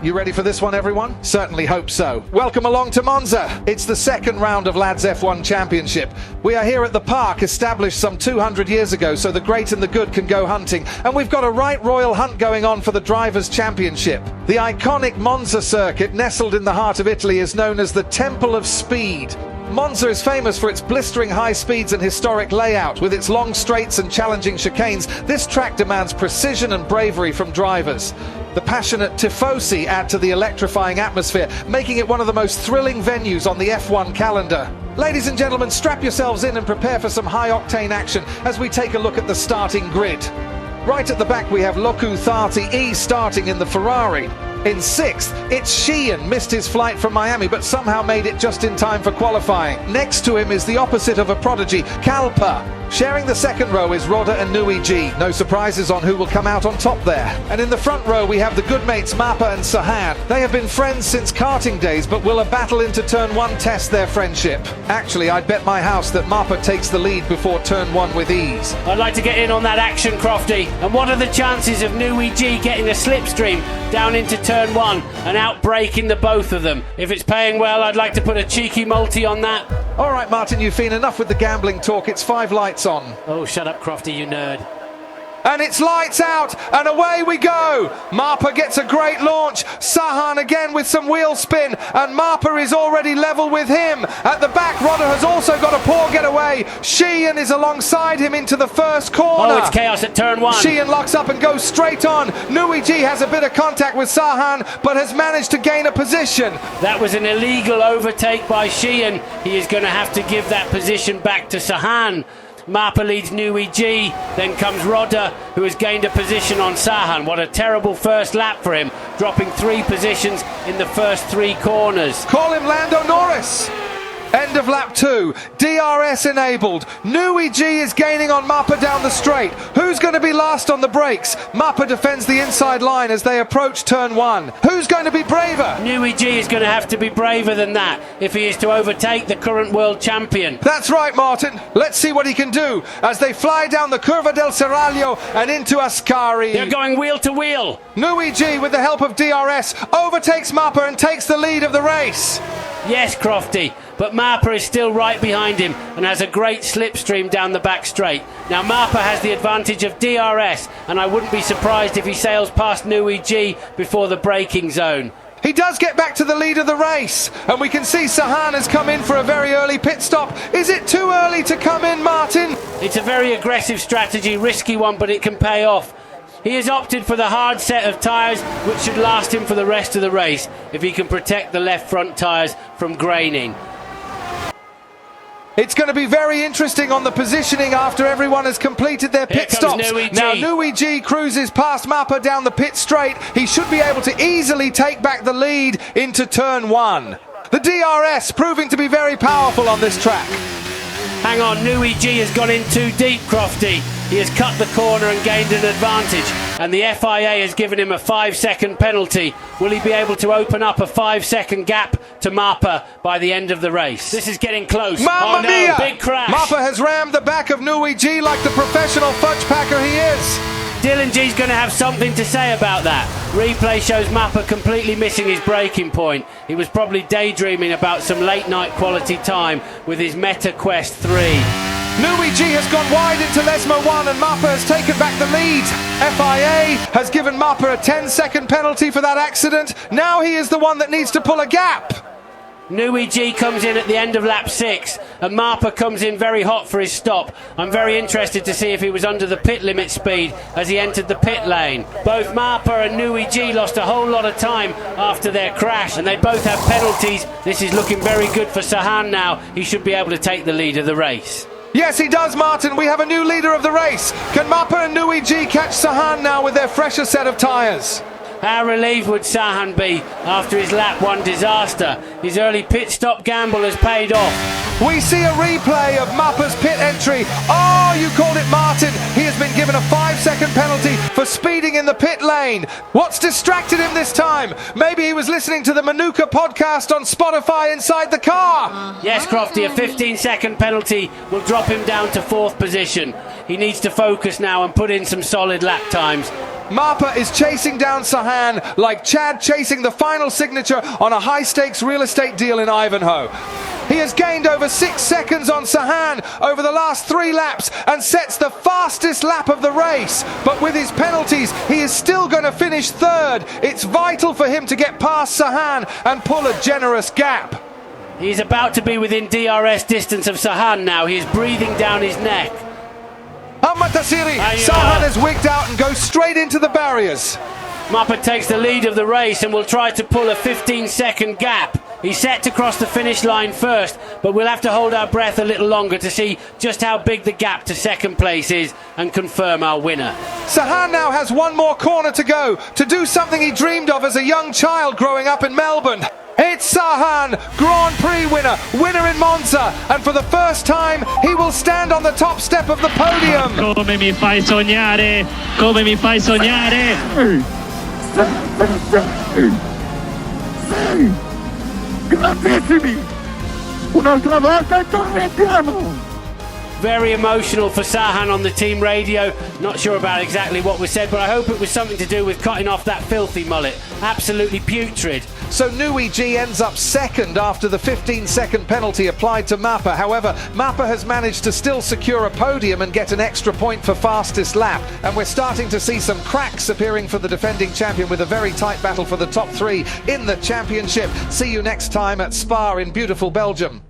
You ready for this one, everyone? Certainly hope so. Welcome along to Monza. It's the second round of Lads F1 Championship. We are here at the park, established some 200 years ago, so the great and the good can go hunting. And we've got a right royal hunt going on for the Drivers' Championship. The iconic Monza circuit, nestled in the heart of Italy, is known as the Temple of Speed. Monza is famous for its blistering high speeds and historic layout. With its long straights and challenging chicanes, this track demands precision and bravery from drivers. The passionate tifosi add to the electrifying atmosphere, making it one of the most thrilling venues on the F1 calendar. Ladies and gentlemen, strap yourselves in and prepare for some high-octane action as we take a look at the starting grid. Right at the back we have Loku 30E starting in the Ferrari. In sixth, it's Sheehan, missed his flight from Miami but somehow made it just in time for qualifying. Next to him is the opposite of a prodigy, Kalpa. Sharing the second row is Roda and Nui G. No surprises on who will come out on top there. And in the front row we have the good mates Mappa and Sahan. They have been friends since karting days, but will a battle into turn 1 test their friendship? Actually, I'd bet my house that Mappa takes the lead before turn 1 with ease. I'd like to get in on that action, Crofty. And what are the chances of Nui G getting a slipstream down into turn 1 and outbraking the both of them? If it's paying well, I'd like to put a cheeky multi on that. All right, Martin, you've been enough with the gambling talk. It's 5 lights on. Oh, shut up, Crofty, you nerd. And it's lights out, and away we go. Mappa gets a great launch. Sahan again with some wheel spin, and Mappa is already level with him. At the back, Rodder has also got a poor getaway. Sheehan is alongside him into the first corner. Oh, it's chaos at turn 1. Sheehan locks up and goes straight on. Nui G has a bit of contact with Sahan, but has managed to gain a position. That was an illegal overtake by Sheehan. He is going to have to give that position back to Sahan. Mappa leads Nui G, then comes Rodda, who has gained a position on Sahan. What a terrible first lap for him, dropping 3 positions in the first 3 corners. Call him Lando Norris. End of lap 2, DRS enabled. Nui G is gaining on Mappa down the straight. Who's going to be last on the brakes? Mappa defends the inside line as they approach turn 1. Who's going to be braver? Nui G is going to have to be braver than that if he is to overtake the current world champion. That's right, Martin. Let's see what he can do as they fly down the Curva del Serraglio and into Ascari. They're going wheel to wheel. Nui G, with the help of DRS, overtakes Mappa and takes the lead of the race. Yes, Crofty, but Mappa is still right behind him and has a great slipstream down the back straight. Now Mappa has the advantage of DRS, and I wouldn't be surprised if he sails past Nui G before the braking zone. He does get back to the lead of the race, and we can see Sahan has come in for a very early pit stop. Is it too early to come in, Martin? It's a very aggressive strategy, risky one, but it can pay off. He has opted for the hard set of tyres, which should last him for the rest of the race if he can protect the left front tyres from graining. It's going to be very interesting on the positioning after everyone has completed their pit stops. Now Nui G cruises past Mappa down the pit straight. He should be able to easily take back the lead into turn 1. The DRS proving to be very powerful on this track. Hang on, Nui G has gone in too deep, Crofty. He has cut the corner and gained an advantage, and the FIA has given him a 5-second penalty. Will he be able to open up a 5-second gap to Mappa by the end of the race? This is getting close. Mamma mia! Big crash. Mappa has rammed the back of Nui G like the professional fudge packer he is. Dylan G's going to have something to say about that. Replay shows Mappa completely missing his braking point. He was probably daydreaming about some late night quality time with his Meta Quest 3. Nui G has gone wide into Lesmo 1 and Mappa has taken back the lead. FIA has given Mappa a 10-second penalty for that accident. Now he is the one that needs to pull a gap. Nui G comes in at the end of lap 6 and Mappa comes in very hot for his stop. I'm very interested to see if he was under the pit limit speed as he entered the pit lane. Both Mappa and Nui G lost a whole lot of time after their crash, and they both have penalties. This is looking very good for Sahan now. He should be able to take the lead of the race. Yes, he does, Martin. We have a new leader of the race. Can Mappa and Nui G catch Sahan now with their fresher set of tyres? How relieved would Sahan be after his lap 1 disaster? His early pit stop gamble has paid off. We see a replay of Mappa's pit entry. Oh, you called it, Martin. He has been given a 5-second penalty for speeding in the pit lane. What's distracted him this time? Maybe he was listening to the Manuka podcast on Spotify inside the car. Yes, Crofty, a 15-second penalty will drop him down to 4th position. He needs to focus now and put in some solid lap times. Marper is chasing down Sahan like Chad chasing the final signature on a high-stakes real estate deal in Ivanhoe. He has gained over 6 seconds on Sahan over the last 3 laps and sets the fastest lap of the race. But with his penalties, he is still going to finish third. It's vital for him to get past Sahan and pull a generous gap. He's about to be within DRS distance of Sahan now. He is breathing down his neck. Amatasiri, Sahan has wigged out and goes straight into the barriers. Marper takes the lead of the race and will try to pull a 15-second gap. He's set to cross the finish line first, but we'll have to hold our breath a little longer to see just how big the gap to second place is and confirm our winner. Sahan now has one more corner to go to do something he dreamed of as a young child growing up in Melbourne. It's Sahan, Grand Prix winner in Monza, and for the first time he will stand on the top step of the podium. Come mi fai sognare, come mi fai sognare. Grandissimi! Un'altra volta e torniamo! Very emotional for Sahan on the team radio. Not sure about exactly what was said, but I hope it was something to do with cutting off that filthy mullet. Absolutely putrid. So Nui G ends up second after the 15-second penalty applied to Mappa. However, Mappa has managed to still secure a podium and get an extra point for fastest lap. And we're starting to see some cracks appearing for the defending champion with a very tight battle for the top 3 in the championship. See you next time at Spa in beautiful Belgium.